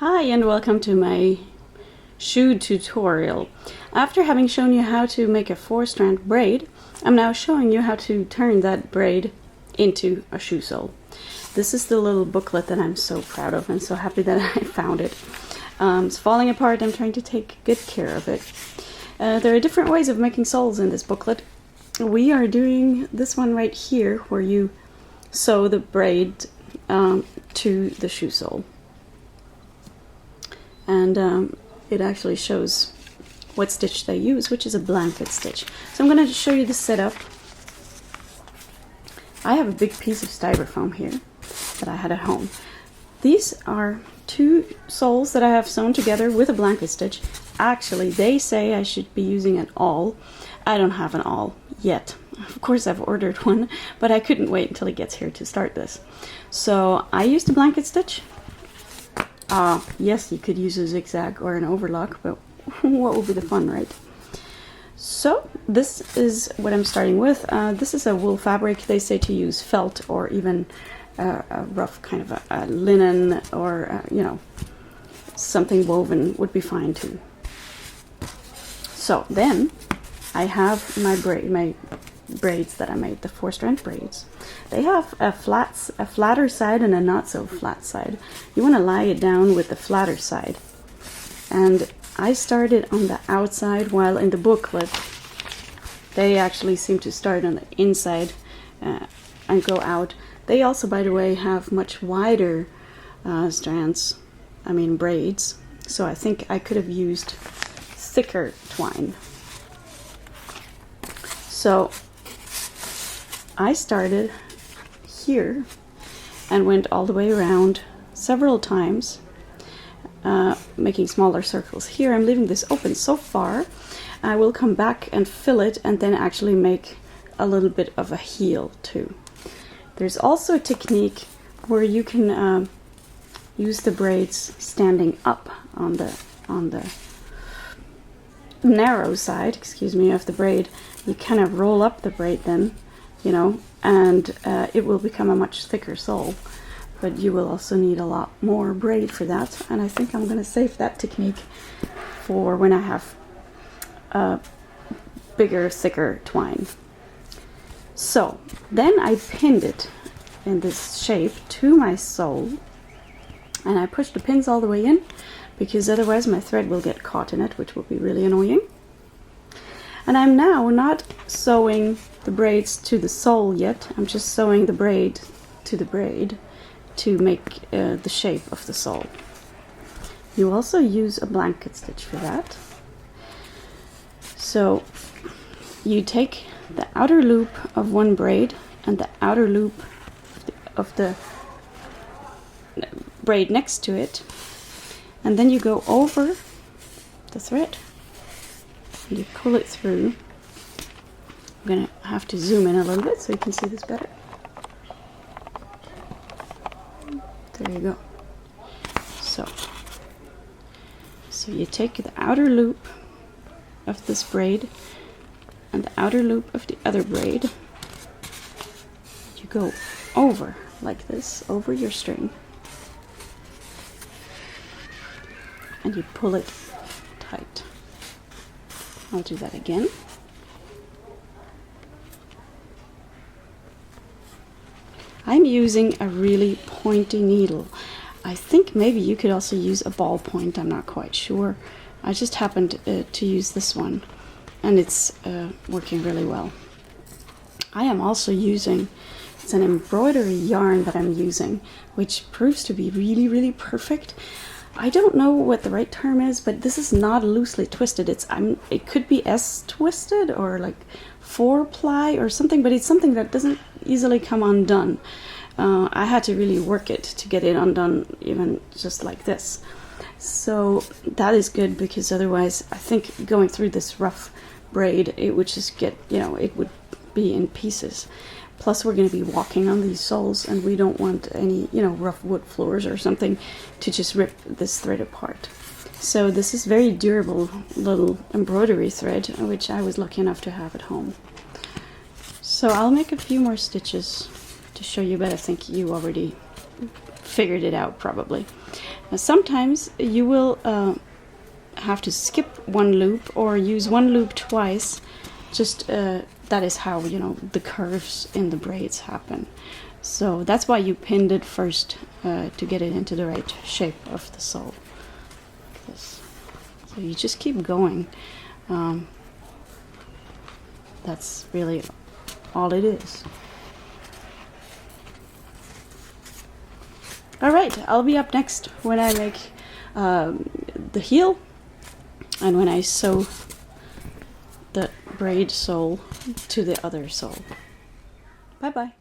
Hi and welcome to my shoe tutorial. After having shown you how to make a 4-strand braid, I'm now showing you how to turn that braid into a shoe sole. This is the little booklet that I'm so proud of and so happy that I found it. It's falling apart. I'm trying to take good care of it. There are different ways of making soles in this booklet. We are doing this one right here where you sew the braid to the shoe sole. And it actually shows what stitch they use, which is a blanket stitch. So I'm going to show you the setup. I have a big piece of styrofoam here that I had at home. These are 2 soles that I have sewn together with a blanket stitch. Actually, they say I should be using an awl. I don't have an awl yet. Of course, I've ordered one, but I couldn't wait until it gets here to start this. So I used a blanket stitch. Yes, you could use a zigzag or an overlock, but what would be the fun, right? So this is what I'm starting with. This is a wool fabric. They say to use felt or even a rough kind of a linen or, you know, something woven would be fine too. So then I have my braids that I made, the 4-strand braids. They have a flatter side and a not so flat side. You want to lie it down with the flatter side. And I started on the outside, while in the booklet they actually seem to start on the inside and go out. They also, by the way, have much wider braids. So I think I could have used thicker twine. So I started here and went all the way around several times, making smaller circles. Here I'm leaving this open so far. I will come back and fill it and then actually make a little bit of a heel too. There's also a technique where you can use the braids standing up on the narrow side, of the braid. You kind of roll up the braid then, you know, and it will become a much thicker sole, but you will also need a lot more braid for that, and I think I'm going to save that technique for when I have bigger, thicker twine. So then I pinned it in this shape to my sole, and I pushed the pins all the way in because otherwise my thread will get caught in it, which will be really annoying. And I'm now not sewing the braids to the sole yet. I'm just sewing the braid to the braid to make the shape of the sole. You also use a blanket stitch for that. So you take the outer loop of one braid and the outer loop of the braid next to it, and then you go over the thread and you pull it through. I'm gonna have to zoom in a little bit so you can see this better. There you go. So you take the outer loop of this braid and the outer loop of the other braid. You go over like this, over your string, and you pull it tight. I'll do that again. I'm using a really pointy needle. I think maybe you could also use a ball point, I'm not quite sure. I just happened to use this one, and it's working really well. I am also using, it's an embroidery yarn that I'm using, which proves to be really, really perfect. I don't know what the right term is, but this is not loosely twisted. It could be S-twisted or like 4-ply or something, but it's something that doesn't easily come undone. I had to really work it to get it undone, even just like this. So that is good, because otherwise I think going through this rough braid, it would just get, you know, it would be in pieces. Plus we're going to be walking on these soles, and we don't want any, you know, rough wood floors or something to just rip this thread apart. So this is very durable little embroidery thread, which I was lucky enough to have at home. So I'll make a few more stitches to show you, but I think you already figured it out probably. Sometimes you will have to skip one loop or use one loop twice. Just that is how, you know, the curves in the braids happen. So that's why you pinned it first, to get it into the right shape of the sole. Like this. So you just keep going. That's really all it is. All right, I'll be up next when I make the heel and when I sew the braid sole to the other sole. Bye bye.